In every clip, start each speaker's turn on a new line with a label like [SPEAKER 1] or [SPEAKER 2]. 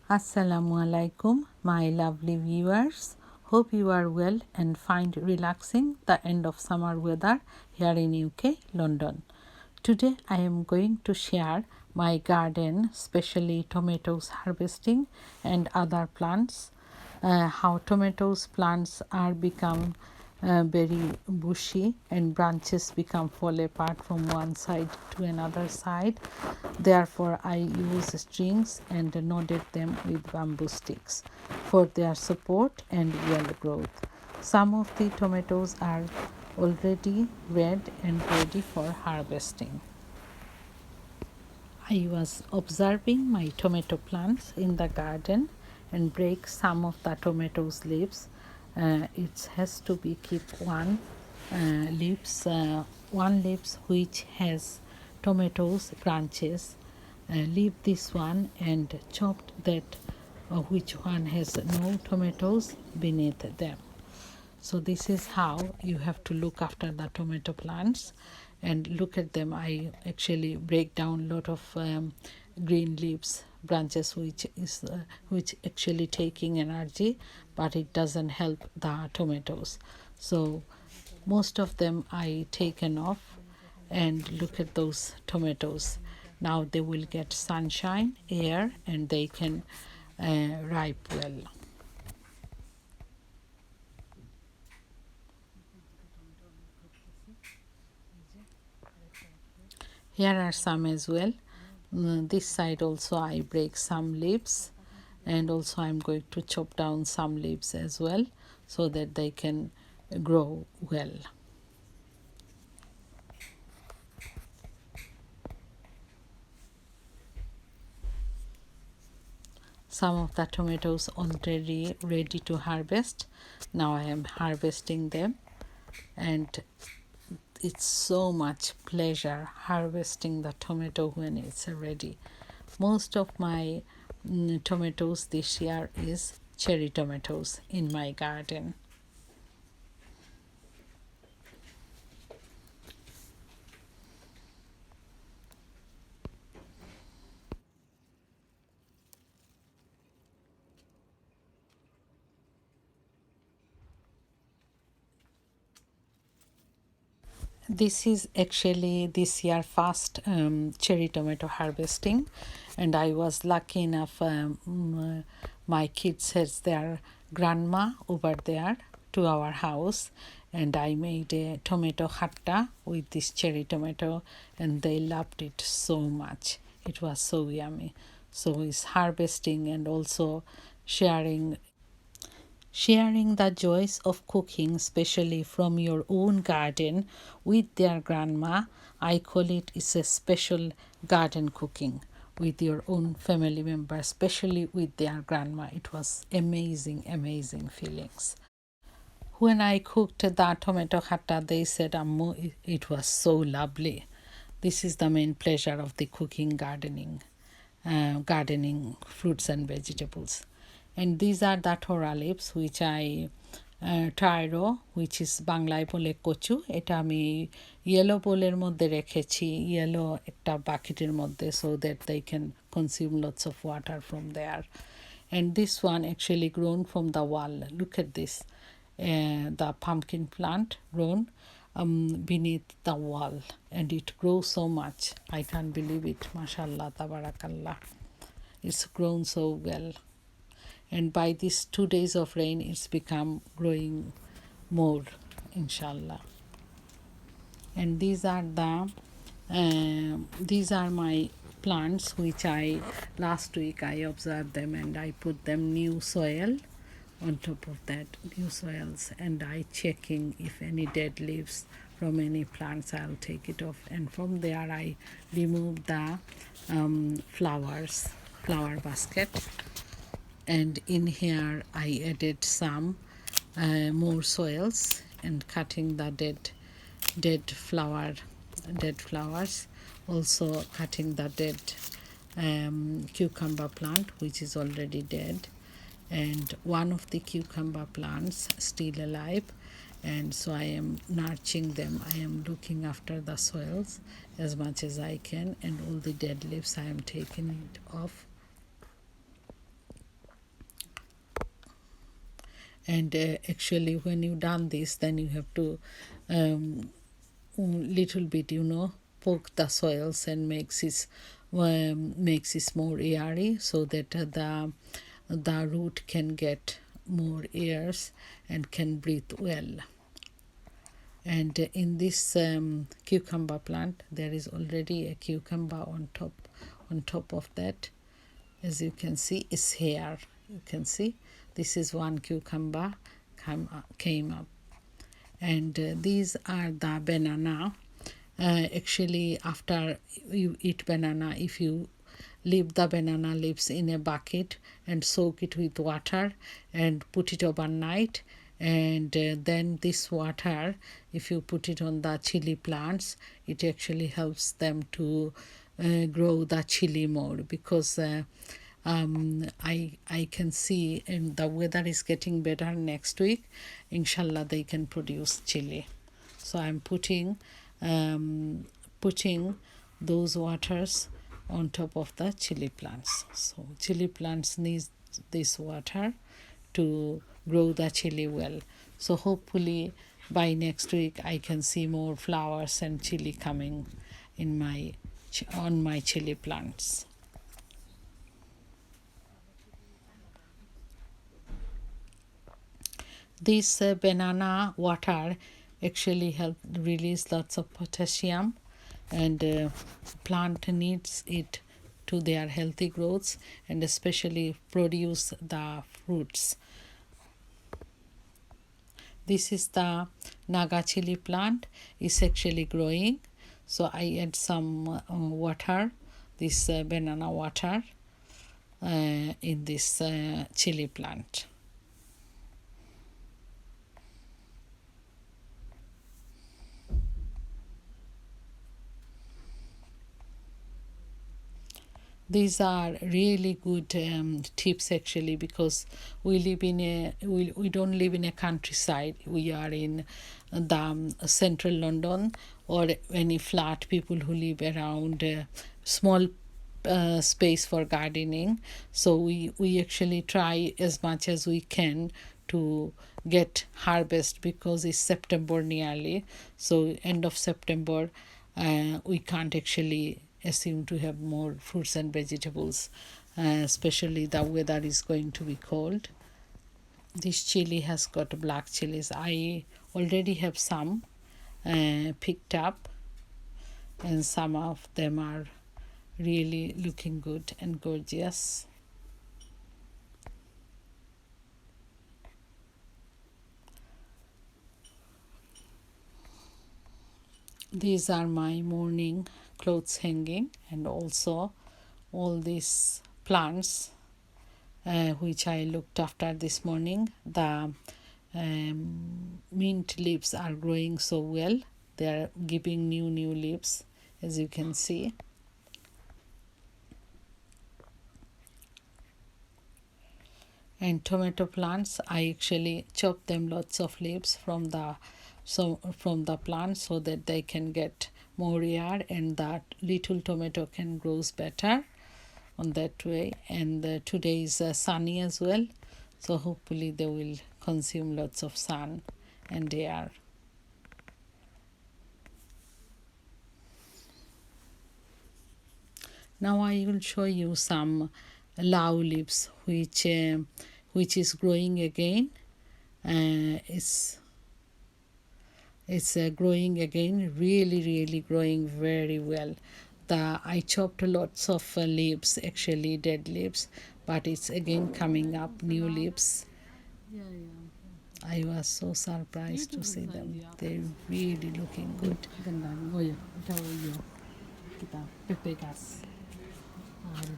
[SPEAKER 1] Assalmu Alykium, my lovely viewers. Hope you are well and find relaxing the end of summer weather here in UK, London. Today I am going to share my garden, especially tomatoes harvesting and other plants, how tomatoes plants are become very bushy and branches become fall apart from one side to another side. Therefore, I use strings and knotted them with bamboo sticks for their support and well growth. Some of the tomatoes are already red and ready for harvesting. I was observing my tomato plants in the garden and break some of the tomatoes leaves. It has to be keep one leaves which has tomatoes branches. Leave this one and chopped that which one has no tomatoes beneath them. So this is how you have to look after the tomato plants and look at them. I actually break down a lot of green leaves branches which actually taking energy, but it doesn't help the tomatoes. So most of them I taken off, and look at those tomatoes. Now they will get sunshine, air, and they can ripe well. Here are some as well. This side also I break some leaves, and also I'm going to chop down some leaves as well so that they can grow well. Some of the tomatoes already ready to harvest. Now I am harvesting them, and it's so much pleasure harvesting the tomato when it's ready. Most of my tomatoes this year is cherry tomatoes in my garden. This is actually this year first cherry tomato harvesting, and I was lucky enough. My kids has their grandma over there to our house, and I made a tomato hatta with this cherry tomato, and they loved it so much. It was so yummy. So it's harvesting and also sharing the joys of cooking, especially from your own garden with their grandma. I call it is a special garden cooking with your own family member, especially with their grandma. It was amazing feelings. When I cooked the tomato hatta, they said, Ammu, it was so lovely. This is the main pleasure of the cooking, gardening fruits and vegetables. And these are the thora leaves which I টাইরো which is বাংলায় বলে কচু, এটা আমি yellow বোলের মধ্যে রেখেছি, yellow একটা বাকেটের মধ্যে, so that they can consume lots of water from there. And this one actually grown from the wall. Look at this, the pumpkin plant grown beneath the wall, and it grows so much. I can't believe it. Mashallah, tabarakallah. It's grown so well, and by these 2 days of rain it's become growing more, inshallah. And these are my plants which I last week I observed them, and I put them new soil on top of that, new soils, and I checking if any dead leaves from any plants, I'll take it off, and from there I remove the flower basket, and in here I added some more soils and cutting the dead flowers, also cutting the dead cucumber plant which is already dead, and one of the cucumber plants still alive, and so I am nurturing them. I am looking after the soils as much as I can, and all the dead leaves I am taking it off. And actually when you done this, then you have to little bit, poke the soils and makes it more airy, so that the root can get more airs and can breathe well. And in this cucumber plant, there is already a cucumber on top of that. As you can see, is here. You can see this is one cucumber came up. And these are the banana. Actually, after you eat banana, if you leave the banana leaves in a bucket and soak it with water and put it overnight, and then this water, if you put it on the chili plants, it actually helps them to grow the chili more, because I can see, and the weather is getting better next week, inshallah they can produce chili. So I'm putting those waters on top of the chili plants. So chili plants need this water to grow the chili well. So hopefully by next week I can see more flowers and chili coming on my chili plants. This banana water actually help release lots of potassium, and plant needs it to their healthy growths, and especially produce the fruits. This is the Naga chili plant. It's actually growing, so I add some water, this banana water, in this chili plant. These are really good tips, actually, because we don't live in a countryside. We are in the central London, or any flat people who live around small space for gardening. So we actually try as much as we can to get harvest, because it's September nearly. So end of September, we can't actually assume to have more fruits and vegetables, especially the weather is going to be cold. This chili has got black chilies. I already have some picked up, and some of them are really looking good and gorgeous. These are my morning clothes hanging, and also all these plants which I looked after this morning. The mint leaves are growing so well. They are giving new leaves, as you can see. And tomato plants, I actually chop them lots of leaves from the plant, so that they can get more air, and that little tomato can grows better on that way. And today is sunny as well, so hopefully they will consume lots of sun and air. Now I will show you some lao leaves which is growing again. It's growing again, really growing very well. I chopped lots of leaves, actually dead leaves, but it's again coming up new leaves. I was so surprised to see them. They're really looking good.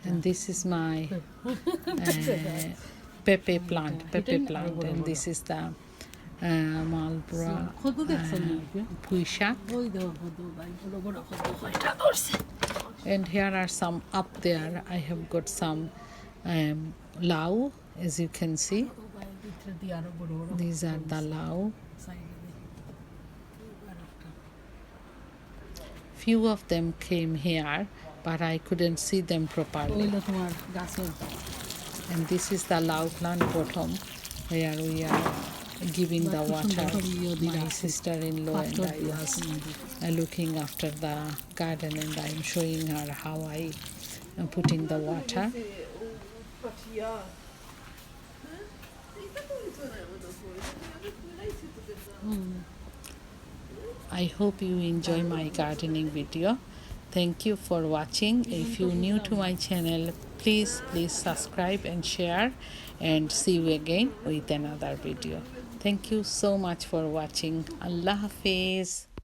[SPEAKER 1] And this is my pepper plant, and this is the Marlborough puisha. And here are some up there. I have got some lao, as you can see. These are the lao. Few of them came here, but I couldn't see them properly. And this is the lao plant bottom. where we are giving the water. My sister-in-law and I was looking after the garden, and I'm showing her how I putting the water. I hope you enjoy my gardening video. Thank you for watching. If you're new to my channel, please subscribe and share, and see you again with another video. Thank you so much for watching. Allah Hafiz.